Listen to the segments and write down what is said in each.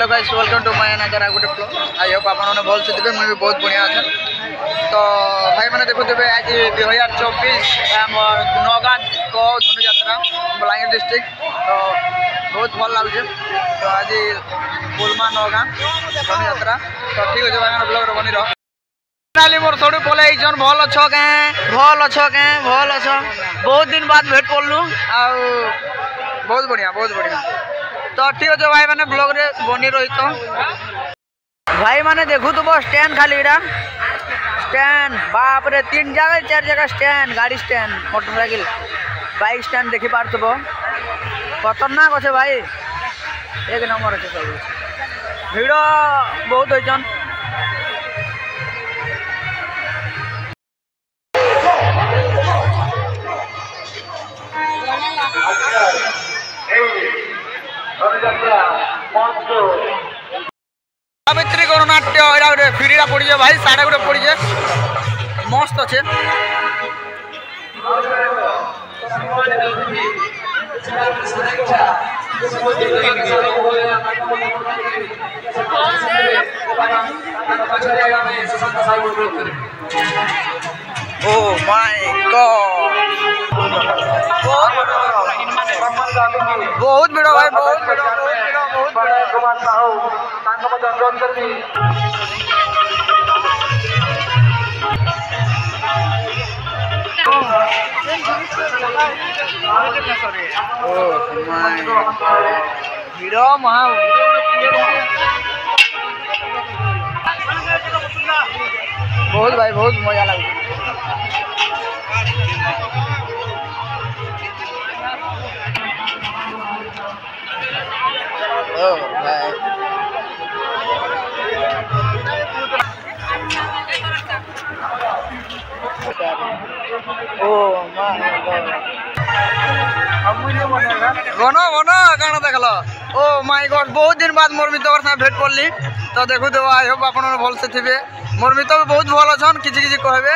Hello guys welcome to my another गोटे blog I hope आपने भल से थे मुझे बहुत बढ़िया अच्छा तो भाई मैंने देखुवे आज 2024 नौगाँ को धनुयात्रा बलांगीर डिस्ट्रिक्ट तो बहुत भल लगे तो आज बुलमा नौगाँ धनुयात्रा तो ठीक है भाई मैंने ब्लॉग बनी रहा मोर सब पलै भल अच्छ केँ भल अच्छ बहुत दिन बाद भेट पड़लु आ बहुत बढ़िया तो ठीक है भाई मैंने ब्लॉग रे बनी रही तो भाई मैंने देखु तो स्टैंड खाली स्टैंड बाप रे 3 जगह 4 जगह स्टैंड गाड़ी स्टैंड मोटरसाइकिल बाइक स्टैंड देखी पार्थ खतरनाक अच्छे भाई एक नंबर अच्छे सब भिड़ बहुत होचन सावित्री गणनाट्य गोटे फिरीटा पड़े भाई साढ़े गोटे पड़े मस्त अच्छे ओ माय गॉड बहुत भिड़ भाई बहुत भिड़ भिड़ महा बहुत भाई बहुत मजा लगे बनो गाना देखल ओ माय गॉड बहुत दिन बाद मोर मित्र साथ भेट पड़ली तो देखु तो आई होप आप भल से थे मोर मित्र बहुत भल अच्छन किसी कहबे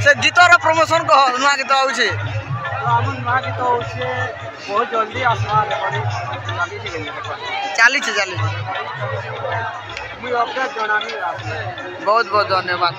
से गीतर प्रमोशन कह नुआ गीत आउछे नुआ गीत बहुत जल्दी आसवा चली बहुत बहुत धन्यवाद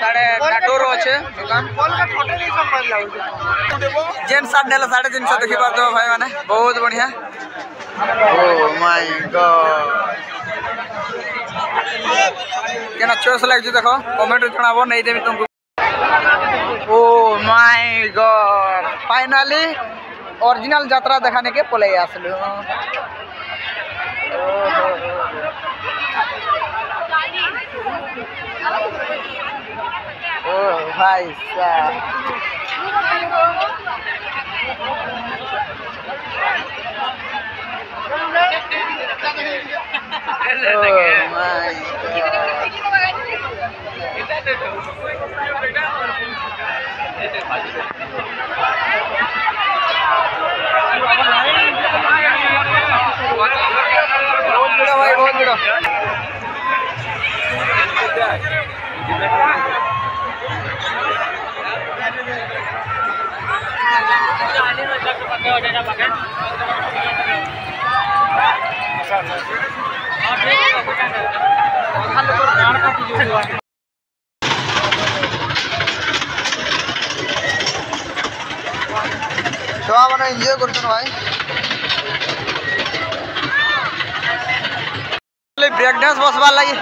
साढ़े नाटोर अच्छे दुकान जेन साथ ने 350 देखी पार्थ भाई मैंने बहुत बढ़िया ओ माय गॉड केना चॉइस लाग देख कमेंट जनाबो नहीं देबी तुमको oh my God finally original यात्रा देखाने के पलै आसलु ओ भाई साहब ओ माय भाई बहुत भिड़ छुआ मैंने एंजॉय कर भाई ब्रेक डांस बसबार लगी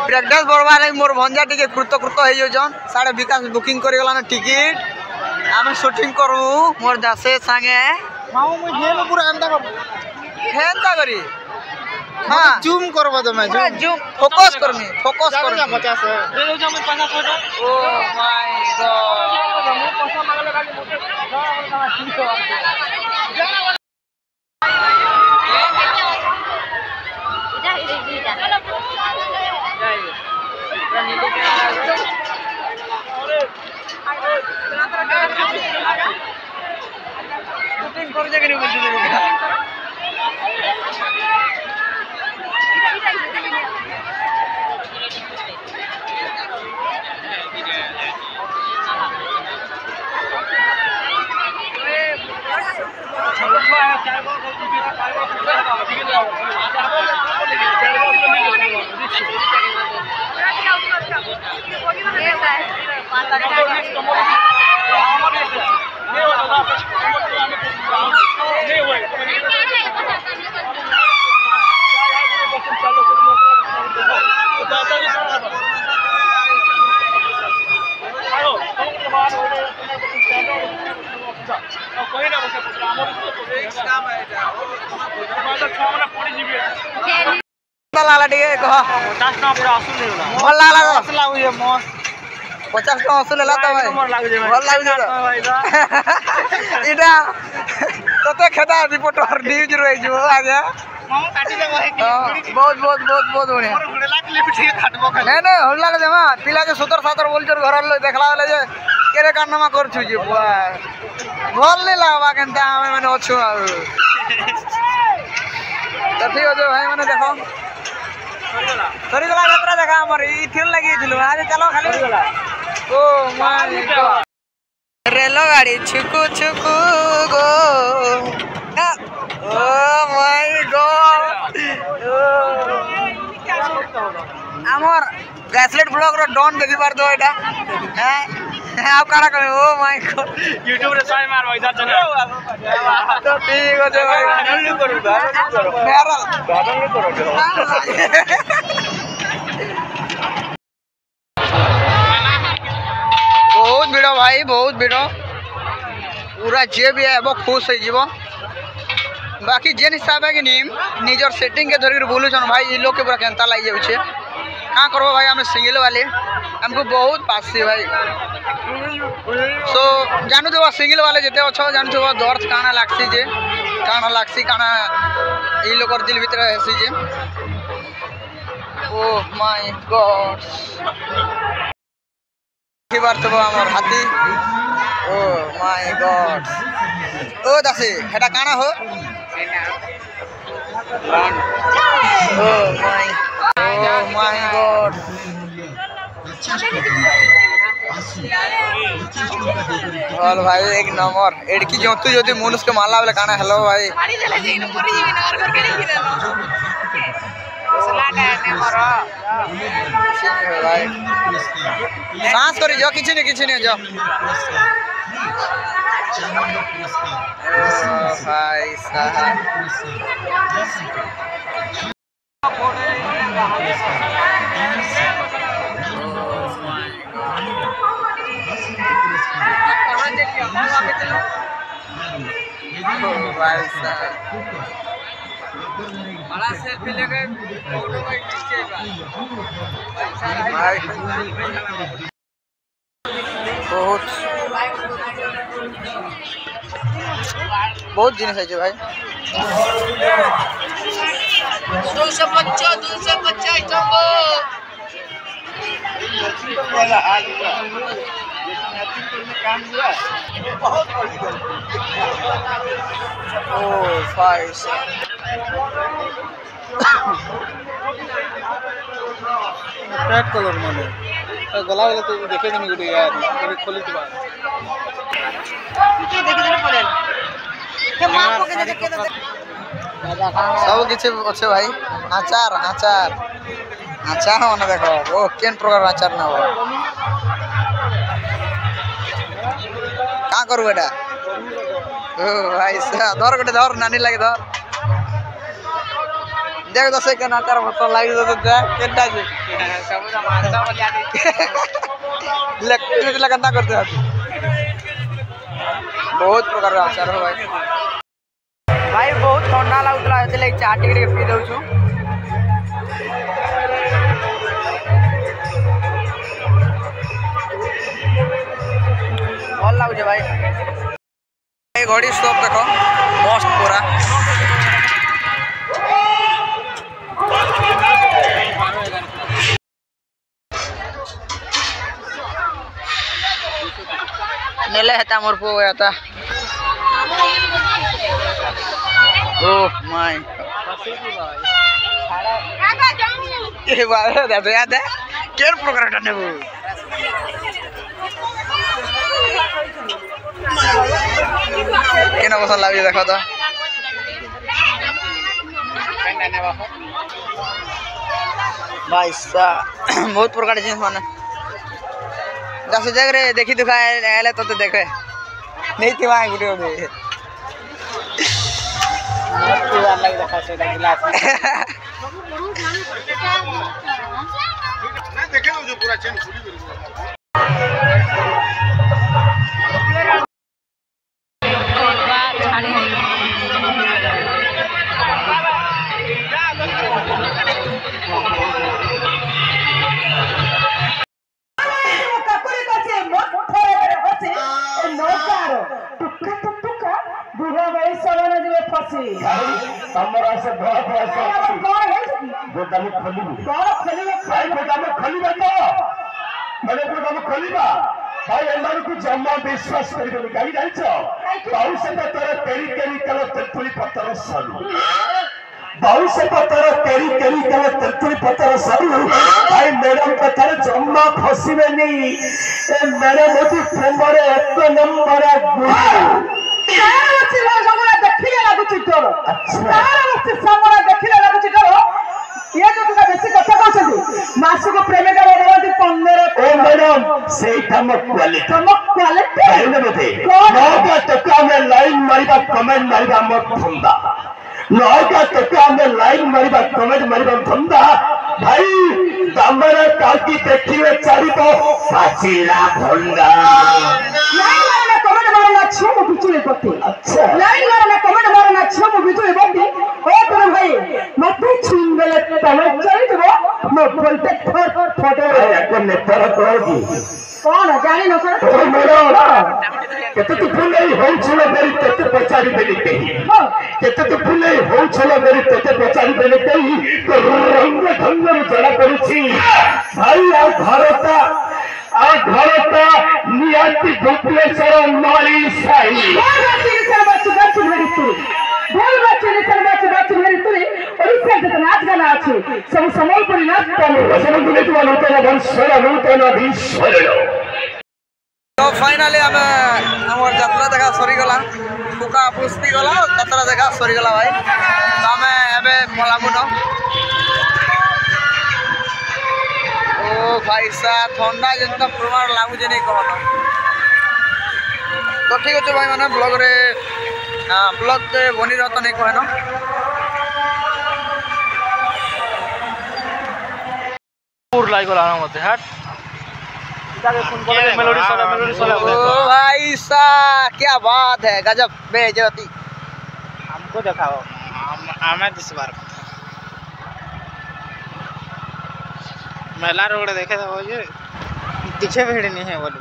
ब्रेक डांस बरबार लगी मोर भंजा टिके कृत हो जन साढ़े विकास बुकिंग कर गला टिकट आम शूटिंग करू मोर दासे संगे माऊ मु हेलो पूरा हेंता करी हां जूम करबो तमे जूम फोकस करनी 50 ओ माय गॉड मु पैसा मांगले शूटिंग कर जगह नहीं बोलते लाला टिके कह 50 टका पूरा असुल नहीं होला भल लागला असुल लागु ये मस्त 50 टका असुल होला त भाई भल लागु इटा तते खेता रिपोर्टर न्यूज रही जो आगे मामा काटी ले बहुत बहुत बहुत बहुत बढ़िया हुड़ेला के लिए ठीक काटबो खाली नहीं नहीं होला ले जमा पिला जे सुतर सातर बोल जोर घर लो देखला ले जे केरे कारनामा करछु जे भल नहीं लागबा केनता हमें माने अछु तो ठीक हो भाई माने देखो सरीगला यात्रा देखा हमर ई थिल लगी थिलु आज चलो खाली ओ माय गॉड रेलो गाड़ी छुकु छुकु गो ओ माय गॉड हमर गैसलेट ब्लॉग रो डॉन देखि पार दो एटा हैं आप कारा करे ओ माय गॉड YouTube रे साइ मार इधर चले तो ठीक हो जे भाई नहीं करू मेरा गार्डन नहीं करो बहुत भिड़ भाई बहुत भिड़ पूरा जे भी है वो खुश हो जीव बाकी जेन हिसाब है कि निजर सेटिंग के धरिक बोलुन भाई ये लोग के पूरा केंता लग जाऊे क्या करबो भाई हमें सिंगल वाले हमको बहुत पास भाई सो जानू तो सिंगल वाले जिते अच्छो जानू तो दर्द काना लागसी जे काना लागसी काना ये लोग दिल भीतर हेसी जे ओह माय गॉड बार तो हमार हाथी ओ माय गॉड ओ दासी हेटा काना हो ओ माय गॉड बोल भाई एक नंबर एडकी जोतु जोती मुनुस के माला वाला काना हेलो भाई भाई सांस करी जो किसी नहीं जो भाई साहब भाई साहब बड़ा सेल्फी लेके फोटो भाई बहुत जिनिस है भाई 250 चंबो ओ भाई रेड कलर माने गला वाला तो देखे नहीं गुटे यार अरे खोली के बाद देखे देने पड़े के मां को के देखे तो सब किछ अच्छे भाई आचार आचार आचार माने देखो ओ केन प्रकार आचार ना हो का करू बेटा ओ भाई धर गटे धर नानी लागे धर देख तो से केना आचार भतो लागी तो देख केटा जे सब मानता बोलिया दे इलेक्ट्रिक लगना करते हैं बहुत प्रकार आचार हो भाई भाई बहुत ठंडा लगुला इसलिए चाह टिके पी दऊ छु भल लगुचे भाई ये घड़ी स्टॉप देखो मस्त पूरा नेले है मोर पो गया था ओह माय ये बात दादा याद है केर प्रोग्राम करने वो केना पसंद लागे देखो तो भाई साहब बहुत प्रकार जिनिस माने दस जगह देखी दुखा आए तो देखे नहीं थी वहाँ गुटे गुटे जमा विश्वास कर तेतुली पत्थर सरू बाउश पत्थर तेरी तेतुली पत्थर सरू भाई मैडम पत्थर जमा फसबे नहीं मैडम होती प्रेमर एक नंबर देखिले लागुची डर देखिले लागुची डर ये जो तुका बेसी कथा कहछथि मासुको प्रेमिका बडवाती 15 ओ मैडम सेटा म क्वालिटी कहले बते नौका टका में लाइन मारिबा कमेंट मारिबा म धंदा नौका टका में लाइन मारिबा कमेंट मारिबा धंदा भाई दामरा काकी देखिवे चारि तो पाचिला भंडा लाइन मारना कमेंट मारना छो मु बिचुले पते अच्छा लाइन मारना कमेंट मारना छो मु बिचुले पते ओ तोर भाई मते छुंगले तमे चली देबो म बोलते फोटो एक नेतर कोगी कौन जानी न कर ओ मैडम केते तू फुलै होउछले बेरी तेते पचारी बेली कही केते तू फुलै होउछले बेरी तेते पचारी बेली कही तो रंग ढंग जड़ा करूची भाई आ घरता नियति भुवनेश्वर माली साई नाच गाना अच्छे सब सम्बलपुरी नाच तो फाइनाली आम यात्रा देखा सरीगला फुका पुष्टि गला यात्रा देखा सरीगला भाई तो आम एवं पलामुन ओ भाई सा ठंडा जितना प्रमाण लगुचे नहीं कहन तो ठीक अच्छे भाई मैंने ब्लॉग रे ब्लॉग बनी रहा तो नहीं कहन लागला मत हट मेलोडी सोला ओ भाई सा क्या बात है गजब बेइज्जती हमको दिखाओ हमें इस बार मेला रोड देखे तो ये पीछे भीड़ नहीं है बोल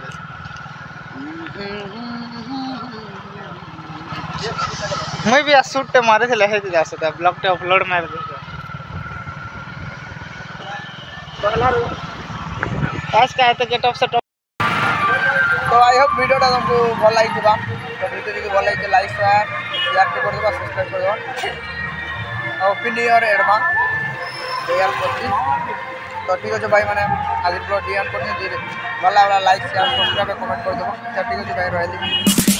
मैं भी शूट मारे थे लहे जा सकता ब्लॉग पे अपलोड मार दे आज का है तो गेट ऑफ से तो आई होप वीडियोटा तुमको भल लगी तो वीडियो जी भल लगी लाइक शेयर यार कर देबा सब्सक्राइब कर देबा और हैप्पी न्यू ईयर एडवांस 2025 तो ठीक है भाई मैंने आज ब्लॉग डी एम कर भल लागला लाइक शेयर सब्सक्राइब कमेंट कर देबो ठीक है भाई रहली।